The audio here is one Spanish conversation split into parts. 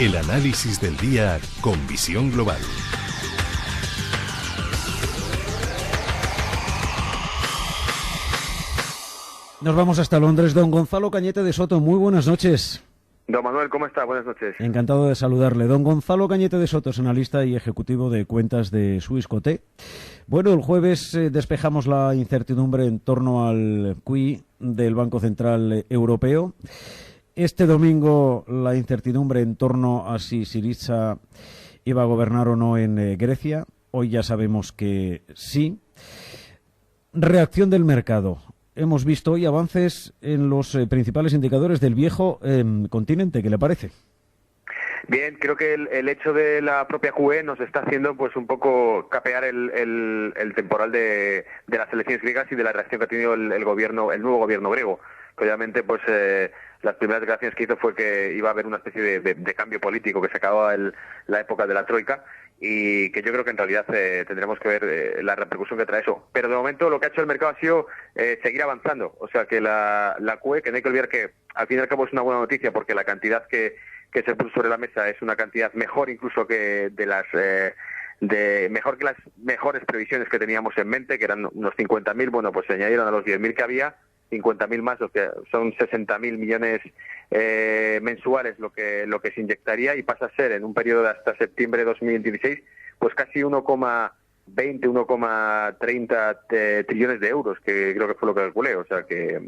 El análisis del día con visión global. Nos vamos hasta Londres. Don Gonzalo Cañete de Soto, muy buenas noches. Don Manuel, ¿cómo está? Buenas noches. Encantado de saludarle. Don Gonzalo Cañete de Soto es analista y ejecutivo de cuentas de Swissquote. Bueno, el jueves despejamos la incertidumbre en torno al QE del Banco Central Europeo. Este domingo la incertidumbre en torno a si Syriza iba a gobernar o no en Grecia. Hoy ya sabemos que sí. Reacción del mercado. Hemos visto hoy avances en los principales indicadores del viejo continente. ¿Qué le parece? Bien, creo que el hecho de la propia QE nos está haciendo pues un poco capear el temporal de las elecciones griegas y de la reacción que ha tenido el nuevo gobierno griego. Que obviamente pues las primeras declaraciones que hizo fue que iba a haber una especie de cambio político, que se acababa la época de la troika, y que yo creo que en realidad tendremos que ver la repercusión que trae eso. Pero de momento lo que ha hecho el mercado ha sido seguir avanzando. O sea que la QE, que no hay que olvidar que al fin y al cabo es una buena noticia, porque la cantidad que se puso sobre la mesa es una cantidad mejor incluso que mejor que las mejores previsiones que teníamos en mente, que eran unos 50.000, bueno, pues se añadieron a los 10.000 que había, 50.000 más, o sea, son 60.000 millones mensuales lo que se inyectaría, y pasa a ser en un periodo de hasta septiembre de 2016 pues casi 1,30 trillones de euros, que creo que fue lo que calculé. O sea que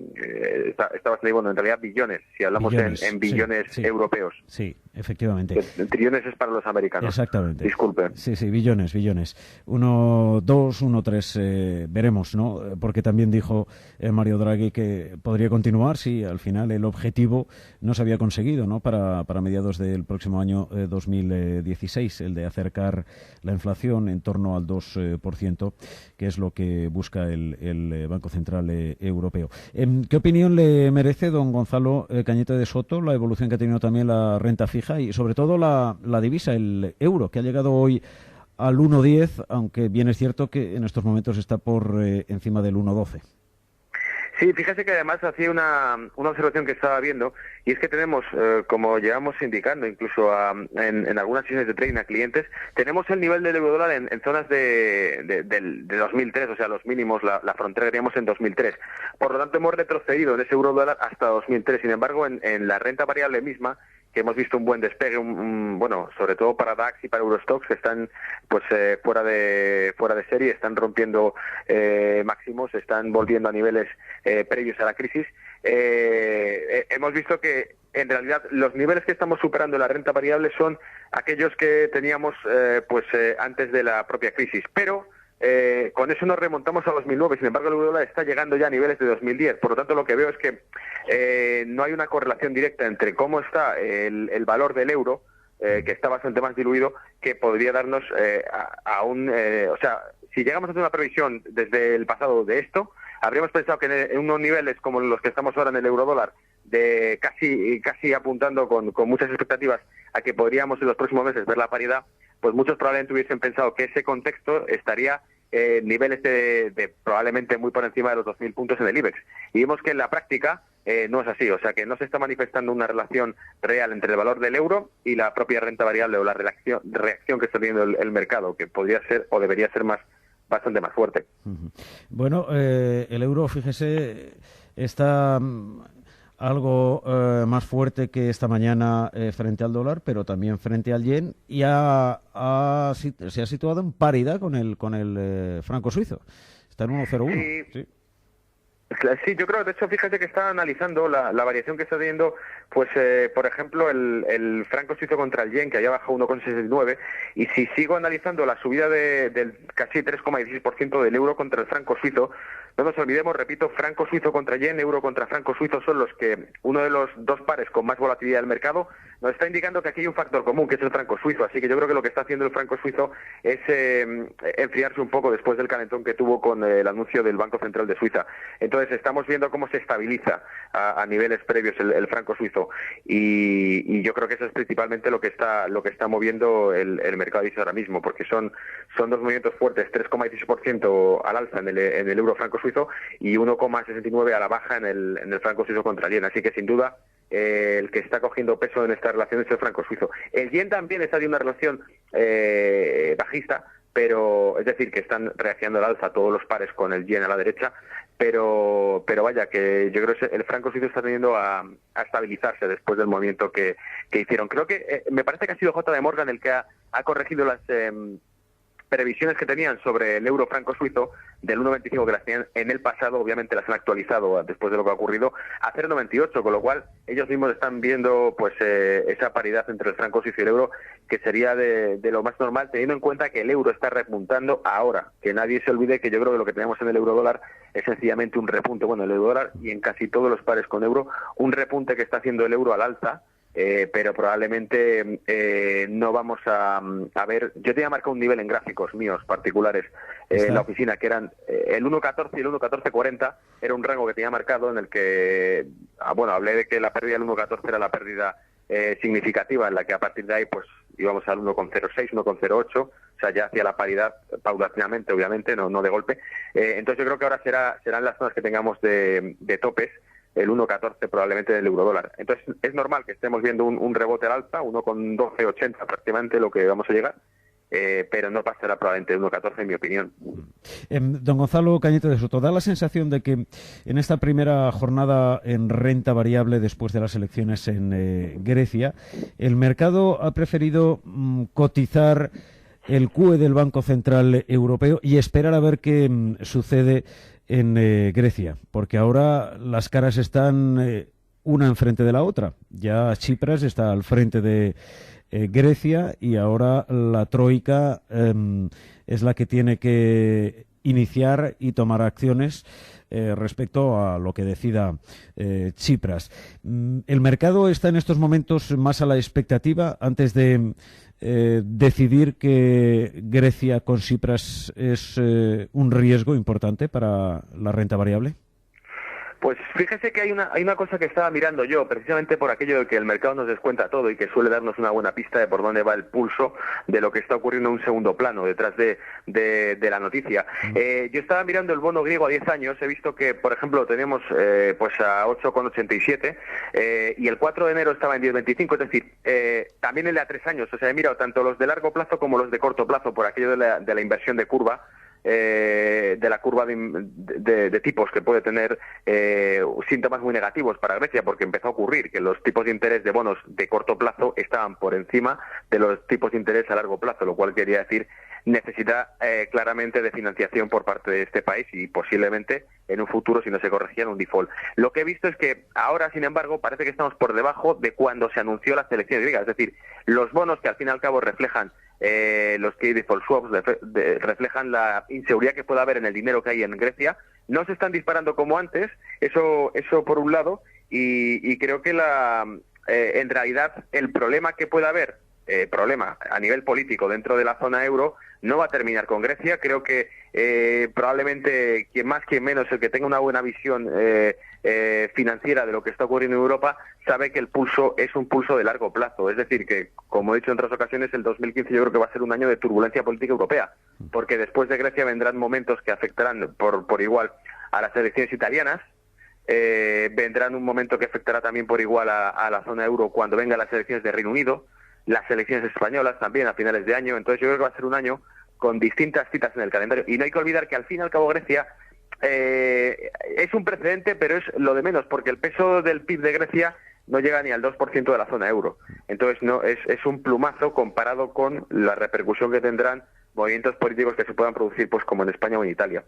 está bastante bueno, en realidad billones, si hablamos en billones europeos. Sí, efectivamente. Trillones es para los americanos. Exactamente. Disculpe. Sí, billones. 1, 2, 1, 3, veremos, ¿no? Porque también dijo Mario Draghi que podría continuar si al final el objetivo no se había conseguido, ¿no? Para mediados del próximo año 2016, el de acercar la inflación en torno al 2%, que es lo que busca el Banco Central Europeo. ¿Qué opinión le merece, don Gonzalo Cañete de Soto, la evolución que ha tenido también la renta fija y sobre todo la divisa, el euro, que ha llegado hoy al 1,10, aunque bien es cierto que en estos momentos está por encima del 1,12? Sí, fíjese que además hacía una observación que estaba viendo, y es que tenemos, como llevamos indicando incluso en algunas sesiones de trading a clientes, tenemos el nivel del eurodólar en zonas de 2003, o sea, los mínimos, la frontera que teníamos en 2003. Por lo tanto, hemos retrocedido en ese eurodólar hasta 2003. Sin embargo, en la renta variable misma, que hemos visto un buen despegue, bueno, sobre todo para DAX y para Eurostoxx, que están pues fuera de serie, están rompiendo máximos, están volviendo a niveles previos a la crisis. Hemos visto que en realidad los niveles que estamos superando en la renta variable son aquellos que teníamos antes de la propia crisis, pero con eso nos remontamos a 2009. Sin embargo, el eurodólar está llegando ya a niveles de 2010. Por lo tanto, lo que veo es que no hay una correlación directa entre cómo está el valor del euro, que está bastante más diluido, que podría darnos o sea, si llegamos a hacer una previsión desde el pasado de esto, habríamos pensado que en unos niveles como los que estamos ahora en el eurodólar, de casi apuntando con muchas expectativas a que podríamos en los próximos meses ver la paridad, pues muchos probablemente hubiesen pensado que ese contexto estaría niveles de probablemente muy por encima de los 2.000 puntos en el IBEX. Y vemos que en la práctica no es así, o sea que no se está manifestando una relación real entre el valor del euro y la propia renta variable, o la reacción que está teniendo el mercado, que podría ser o debería ser bastante más fuerte. Bueno, el euro, fíjese, está algo más fuerte que esta mañana frente al dólar, pero también frente al yen, y se ha situado en paridad con el franco suizo. Está en 1,01. Sí. Sí, yo creo, de hecho, fíjate que está analizando la variación que está teniendo, pues, por ejemplo, el franco suizo contra el yen, que había bajado 1,69, y si sigo analizando la subida del casi 3,16% del euro contra el franco suizo, no nos olvidemos, repito, franco suizo contra yen, euro contra franco suizo son los que, uno de los dos pares con más volatilidad del mercado, nos está indicando que aquí hay un factor común, que es el franco suizo. Así que yo creo que lo que está haciendo el franco suizo es enfriarse un poco después del calentón que tuvo con el anuncio del Banco Central de Suiza. Entonces estamos viendo cómo se estabiliza a niveles previos el franco suizo, y yo creo que eso es principalmente lo que está moviendo el mercado de divisas ahora mismo, porque son dos movimientos fuertes, 3,16% al alza en el euro franco suizo y 1,69 a la baja en el franco suizo contra el yen. Así que sin duda el que está cogiendo peso en esta relación es el franco suizo. El yen también está de una relación bajista, pero es decir, que están reaccionando al alza todos los pares con el yen a la derecha, pero vaya, que yo creo que el franco suizo está tendiendo a estabilizarse después del movimiento que hicieron. Creo que me parece que ha sido JP Morgan el que ha corregido las previsiones que tenían sobre el euro franco suizo del 1,25 que las tenían en el pasado, obviamente las han actualizado después de lo que ha ocurrido, a 0,98, con lo cual ellos mismos están viendo pues esa paridad entre el franco suizo y el euro, que sería de lo más normal, teniendo en cuenta que el euro está repuntando ahora, que nadie se olvide que yo creo que lo que tenemos en el euro dólar es sencillamente un repunte, bueno, el euro dólar y en casi todos los pares con euro, un repunte que está haciendo el euro al alza, pero probablemente no vamos a ver. Yo tenía marcado un nivel en gráficos míos particulares en la oficina, que eran el 1,14 y el 1,1440, era un rango que tenía marcado en el que, hablé de que la pérdida del 1,14 era la pérdida significativa, en la que a partir de ahí pues íbamos al 1,06, 1,08, o sea, ya hacia la paridad paulatinamente, obviamente, no de golpe. Entonces yo creo que ahora serán las zonas que tengamos de topes, el 1,14 probablemente del eurodólar. Entonces es normal que estemos viendo un rebote al alza, 1,1280 prácticamente lo que vamos a llegar, pero no pasará probablemente el 1,14 en mi opinión. Don Gonzalo Cañete de Soto, da la sensación de que en esta primera jornada en renta variable después de las elecciones en Grecia, el mercado ha preferido cotizar el QE del Banco Central Europeo y esperar a ver qué sucede en Grecia, porque ahora las caras están una enfrente de la otra. Ya Tsipras está al frente de Grecia y ahora la troika es la que tiene que iniciar y tomar acciones respecto a lo que decida Tsipras. El mercado está en estos momentos más a la expectativa antes de decidir que Grecia con Tsipras es un riesgo importante para la renta variable. Pues fíjese que hay una cosa que estaba mirando yo, precisamente por aquello de que el mercado nos descuenta todo y que suele darnos una buena pista de por dónde va el pulso de lo que está ocurriendo en un segundo plano, detrás de la noticia. Yo estaba mirando el bono griego a 10 años, he visto que, por ejemplo, tenemos pues a 8,87 y el 4 de enero estaba en 10,25, es decir, también el de a 3 años, o sea, he mirado tanto los de largo plazo como los de corto plazo, por aquello de la inversión de curva, de la curva de tipos que puede tener síntomas muy negativos para Grecia, porque empezó a ocurrir que los tipos de interés de bonos de corto plazo estaban por encima de los tipos de interés a largo plazo, lo cual quería decir necesita claramente de financiación por parte de este país y posiblemente en un futuro, si no se corregía, un default. Lo que he visto es que ahora, sin embargo, parece que estamos por debajo de cuando se anunció las elecciones griegas, es decir, los bonos que al fin y al cabo reflejan los key default swaps reflejan la inseguridad que puede haber en el dinero que hay en Grecia, no se están disparando como antes, eso por un lado, y creo que en realidad el problema que puede haber, problema a nivel político dentro de la zona euro, no va a terminar con Grecia. Creo que probablemente quien más, quien menos, el que tenga una buena visión financiera de lo que está ocurriendo en Europa, sabe que el pulso es un pulso de largo plazo. Es decir, que, como he dicho en otras ocasiones, el 2015 yo creo que va a ser un año de turbulencia política europea, porque después de Grecia vendrán momentos que afectarán por igual a las elecciones italianas, vendrán un momento que afectará también por igual a la zona euro cuando vengan las elecciones de Reino Unido, las elecciones españolas también a finales de año. Entonces yo creo que va a ser un año con distintas citas en el calendario, y no hay que olvidar que al fin y al cabo Grecia es un precedente, pero es lo de menos, porque el peso del PIB de Grecia no llega ni al 2% de la zona euro. Entonces no es un plumazo comparado con la repercusión que tendrán movimientos políticos que se puedan producir, pues como en España o en Italia.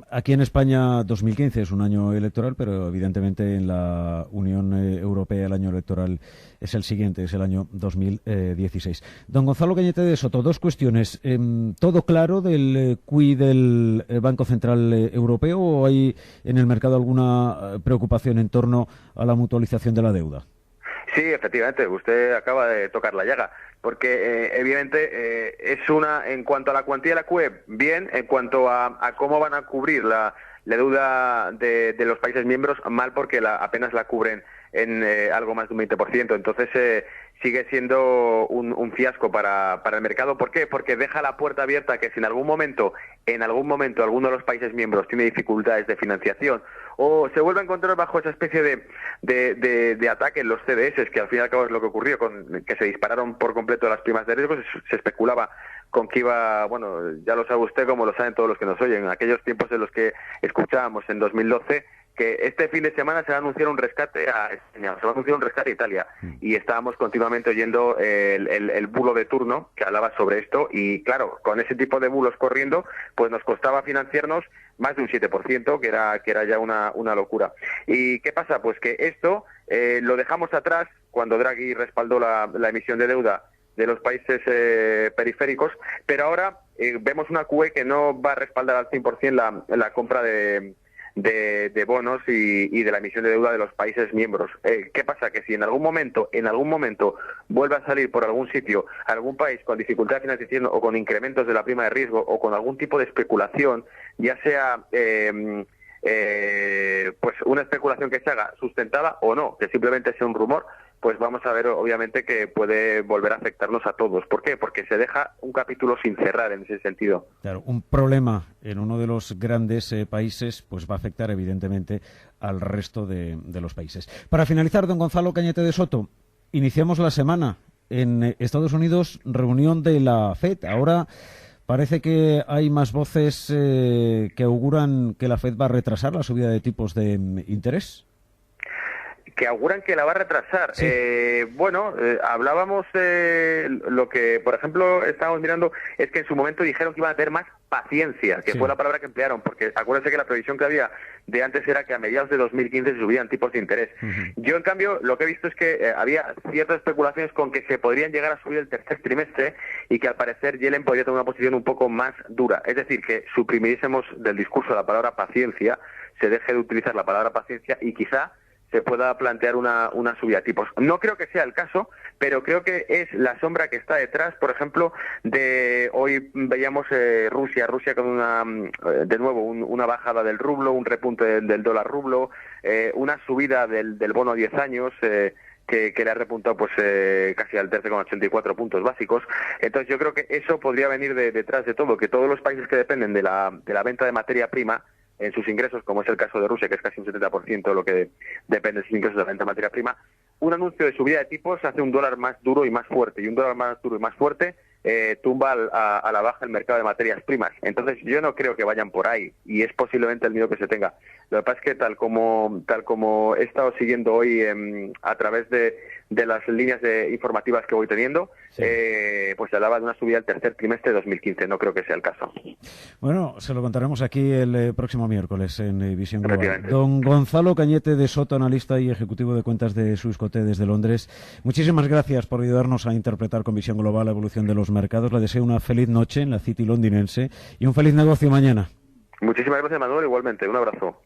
Aquí en España 2015 es un año electoral, pero evidentemente en la Unión Europea el año electoral es el siguiente, es el año 2016. Don Gonzalo Cañete de Soto, dos cuestiones. ¿Todo claro del QE del Banco Central Europeo o hay en el mercado alguna preocupación en torno a la mutualización de la deuda? Sí, efectivamente, usted acaba de tocar la llaga, porque evidentemente es en cuanto a la cuantía de la QE, bien, en cuanto a cómo van a cubrir la deuda de los países miembros, mal, porque apenas la cubren en algo más de un 20%, entonces sigue siendo un fiasco para el mercado. ¿Por qué? Porque deja la puerta abierta que si en algún momento alguno de los países miembros tiene dificultades de financiación o se vuelve a encontrar bajo esa especie de ataque en los CDS, que al fin y al cabo es lo que ocurrió, con que se dispararon por completo las primas de riesgo. Se especulaba con que iba, bueno, ya lo sabe usted como lo saben todos los que nos oyen, en aquellos tiempos en los que escuchábamos en 2012 que este fin de semana se va a anunciar un rescate a España, se va a anunciar un rescate a Italia, y estábamos continuamente oyendo el bulo de turno que hablaba sobre esto, y claro, con ese tipo de bulos corriendo, pues nos costaba financiarnos más de un 7%, que era ya una locura. ¿Y qué pasa? Pues que esto lo dejamos atrás cuando Draghi respaldó la emisión de deuda de los países periféricos, pero ahora vemos una QE que no va a respaldar al 100% la compra de bonos y de la emisión de deuda de los países miembros. ¿Qué pasa? Que si en algún momento vuelve a salir por algún sitio algún país con dificultad de financiación o con incrementos de la prima de riesgo o con algún tipo de especulación, ya sea pues una especulación que se haga sustentada o no, que simplemente sea un rumor, pues vamos a ver obviamente que puede volver a afectarnos a todos. ¿Por qué? Porque se deja un capítulo sin cerrar en ese sentido. Claro, un problema en uno de los grandes países pues va a afectar evidentemente al resto de los países. Para finalizar, don Gonzalo Cañete de Soto, iniciamos la semana en Estados Unidos, reunión de la FED. Ahora parece que hay más voces que auguran que la FED va a retrasar la subida de tipos de interés. Que auguran que la va a retrasar. Sí. Hablábamos, lo que, por ejemplo, estábamos mirando, es que en su momento dijeron que iban a tener más paciencia, que sí. fue la palabra que emplearon, porque acuérdense que la previsión que había de antes era que a mediados de 2015 se subían tipos de interés. Yo, en cambio, lo que he visto es que había ciertas especulaciones con que se podrían llegar a subir el tercer trimestre y que al parecer Yellen podría tener una posición un poco más dura. Es decir, que suprimiésemos del discurso la palabra paciencia, se deje de utilizar la palabra paciencia y quizá se pueda plantear una subida de tipos. No creo que sea el caso, pero creo que es la sombra que está detrás, por ejemplo, de hoy veíamos Rusia con de nuevo una bajada del rublo, un repunte del dólar rublo, una subida del bono a 10 años, que le ha repuntado pues casi al 13,84 puntos básicos. Entonces yo creo que eso podría venir detrás de todo, que todos los países que dependen de la venta de materia prima en sus ingresos, como es el caso de Rusia, que es casi un 70% lo que depende de sus ingresos de la venta de materia prima, un anuncio de subida de tipos hace un dólar más duro y más fuerte, y un dólar más duro y más fuerte tumba a la baja el mercado de materias primas. Entonces yo no creo que vayan por ahí, y es posiblemente el miedo que se tenga. Lo que pasa es que tal como he estado siguiendo hoy a través de las líneas informativas que voy teniendo, sí. Pues se hablaba de una subida al tercer trimestre de 2015. No creo que sea el caso. Bueno, se lo contaremos aquí el próximo miércoles en Visión Global. Don Gonzalo Cañete de Soto, analista y ejecutivo de cuentas de Swissquote desde Londres. Muchísimas gracias por ayudarnos a interpretar con Visión Global la evolución de los mercados. Le deseo una feliz noche en la City londinense y un feliz negocio mañana. Muchísimas gracias, Manuel. Igualmente, un abrazo.